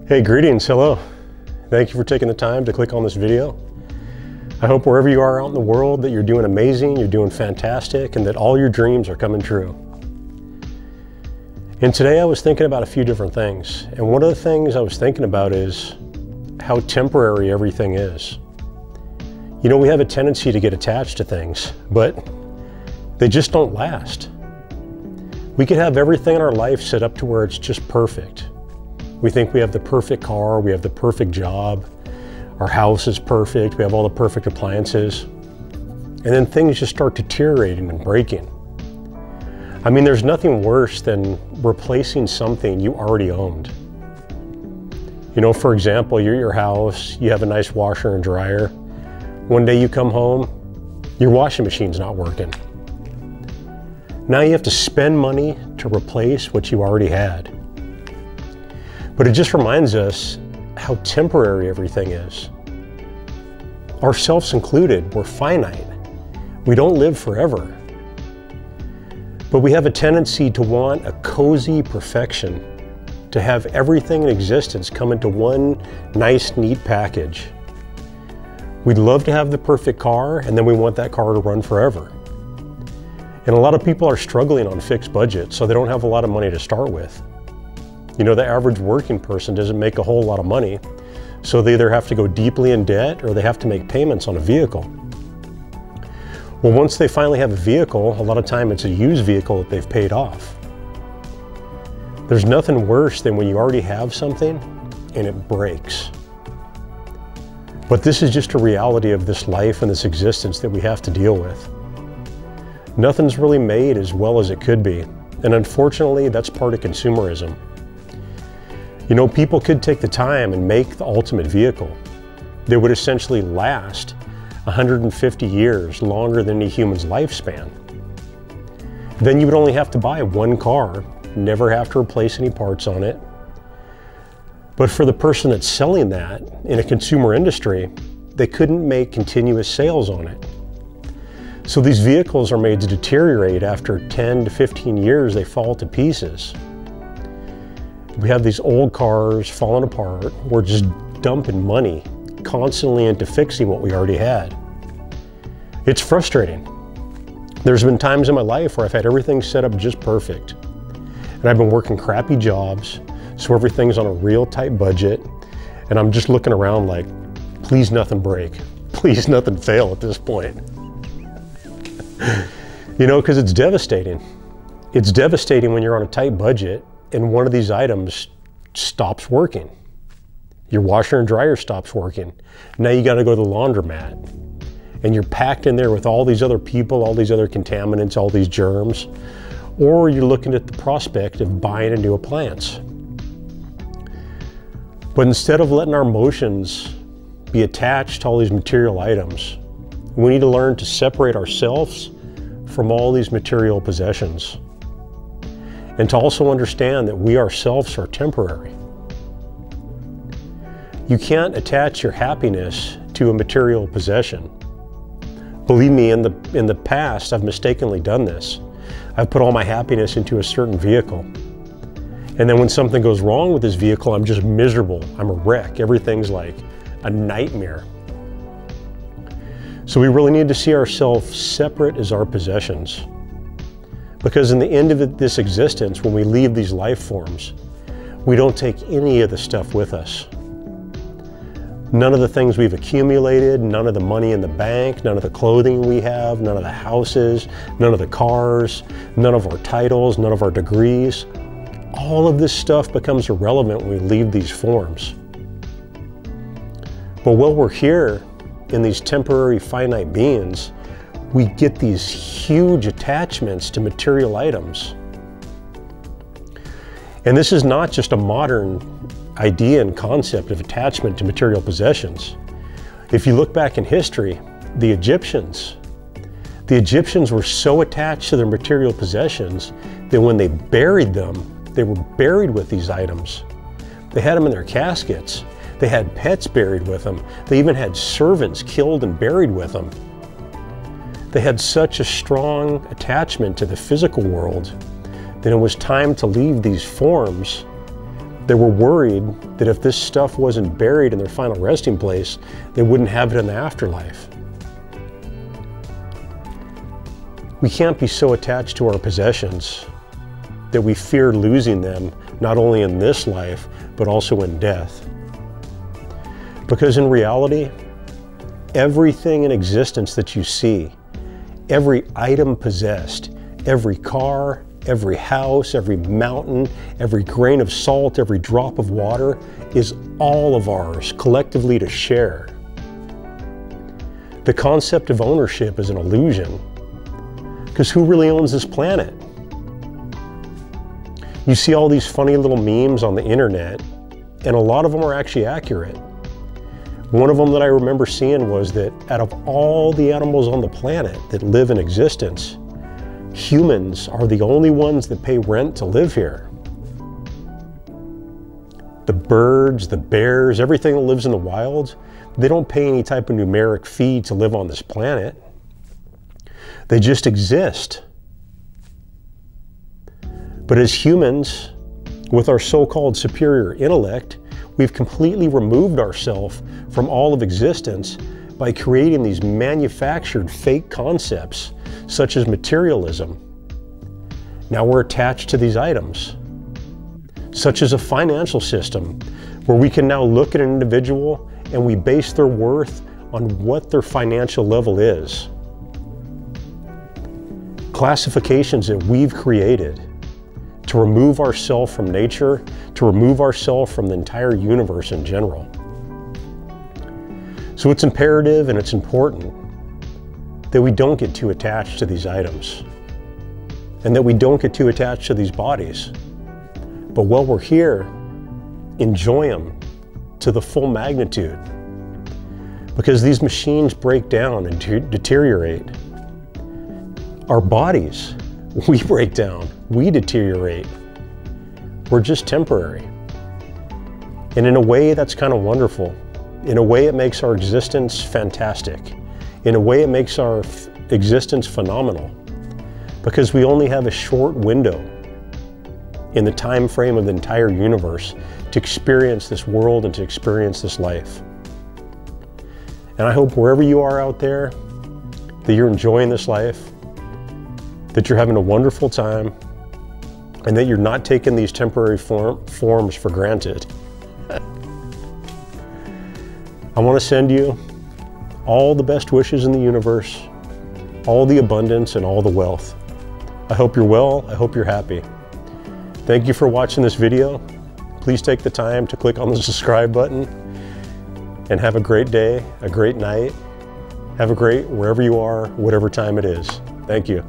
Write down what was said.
Hey, greetings, hello. Thank you for taking the time to click on this video. I hope wherever you are out in the world that you're doing amazing, you're doing fantastic, and that all your dreams are coming true. And today I was thinking about a few different things. And one of the things I was thinking about is how temporary everything is. You know, we have a tendency to get attached to things, but they just don't last. We could have everything in our life set up to where it's just perfect. We think we have the perfect car, we have the perfect job, our house is perfect, we have all the perfect appliances, and then things just start deteriorating and breaking. I mean, there's nothing worse than replacing something you already owned. You know, for example, you're at your house, you have a nice washer and dryer. One day you come home, your washing machine's not working. Now you have to spend money to replace what you already had. But it just reminds us how temporary everything is. Ourselves included, we're finite. We don't live forever. But we have a tendency to want a cozy perfection, to have everything in existence come into one nice, neat package. We'd love to have the perfect car, and then we want that car to run forever. And a lot of people are struggling on fixed budgets, so they don't have a lot of money to start with. You know, the average working person doesn't make a whole lot of money, so they either have to go deeply in debt or they have to make payments on a vehicle. Well, once they finally have a vehicle, a lot of time it's a used vehicle that they've paid off. There's nothing worse than when you already have something and it breaks. But this is just a reality of this life and this existence that we have to deal with. Nothing's really made as well as it could be, and unfortunately, that's part of consumerism. You know, people could take the time and make the ultimate vehicle that would essentially last 150 years longer than a human's lifespan. Then you would only have to buy one car, never have to replace any parts on it. But for the person that's selling that in a consumer industry, they couldn't make continuous sales on it. So these vehicles are made to deteriorate. After 10 to 15 years, they fall to pieces. We have these old cars falling apart. We're just dumping money constantly into fixing what we already had. It's frustrating. There's been times in my life where I've had everything set up just perfect. And I've been working crappy jobs, so everything's on a real tight budget. And I'm just looking around like, please nothing break. Please nothing fail at this point. You know, because it's devastating. It's devastating when you're on a tight budget and one of these items stops working. Your washer and dryer stops working. Now you got to go to the laundromat. And you're packed in there with all these other people, all these other contaminants, all these germs. Or you're looking at the prospect of buying a new appliance. But instead of letting our emotions be attached to all these material items, we need to learn to separate ourselves from all these material possessions. And to also understand that we ourselves are temporary. You can't attach your happiness to a material possession. Believe me, in the past, I've mistakenly done this. I've put all my happiness into a certain vehicle. And then when something goes wrong with this vehicle, I'm just miserable. I'm a wreck. Everything's like a nightmare. So we really need to see ourselves separate as our possessions. Because in the end of this existence, when we leave these life forms, we don't take any of the stuff with us. None of the things we've accumulated, none of the money in the bank, none of the clothing we have, none of the houses, none of the cars, none of our titles, none of our degrees. All of this stuff becomes irrelevant when we leave these forms. But while we're here in these temporary finite beings, we get these huge attachments to material items. And this is not just a modern idea and concept of attachment to material possessions. If you look back in history, the Egyptians were so attached to their material possessions that when they buried them, they were buried with these items. They had them in their caskets. They had pets buried with them. They even had servants killed and buried with them. They had such a strong attachment to the physical world that it was time to leave these forms They were worried that if this stuff wasn't buried in their final resting place, they wouldn't have it in the afterlife. We can't be so attached to our possessions that we fear losing them, not only in this life, but also in death. Because in reality, everything in existence that you see, every item possessed, every car, every house, every mountain, every grain of salt, every drop of water is all of ours collectively to share. The concept of ownership is an illusion, because who really owns this planet? You see all these funny little memes on the internet, and a lot of them are actually accurate. One of them that I remember seeing was that out of all the animals on the planet that live in existence, humans are the only ones that pay rent to live here. The birds, the bears, everything that lives in the wild, they don't pay any type of numeric fee to live on this planet. They just exist. But as humans, with our so-called superior intellect, we've completely removed ourselves from all of existence by creating these manufactured fake concepts such as materialism. Now we're attached to these items, such as a financial system where we can now look at an individual and we base their worth on what their financial level is. Classifications that we've created to remove ourselves from nature, to remove ourselves from the entire universe in general. So it's imperative and it's important that we don't get too attached to these items and that we don't get too attached to these bodies. But while we're here, enjoy them to the full magnitude, because these machines break down and deteriorate. Our bodies, we break down, we deteriorate. We're just temporary. And in a way, that's kind of wonderful. In a way, it makes our existence fantastic. In a way, it makes our existence phenomenal, because we only have a short window in the time frame of the entire universe to experience this world and to experience this life. And I hope wherever you are out there, that you're enjoying this life, that you're having a wonderful time, and that you're not taking these temporary forms for granted. I want to send you all the best wishes in the universe, all the abundance and all the wealth. I hope you're well, I hope you're happy. Thank you for watching this video. Please take the time to click on the subscribe button, and have a great day, a great night. Have a great wherever you are, whatever time it is. Thank you.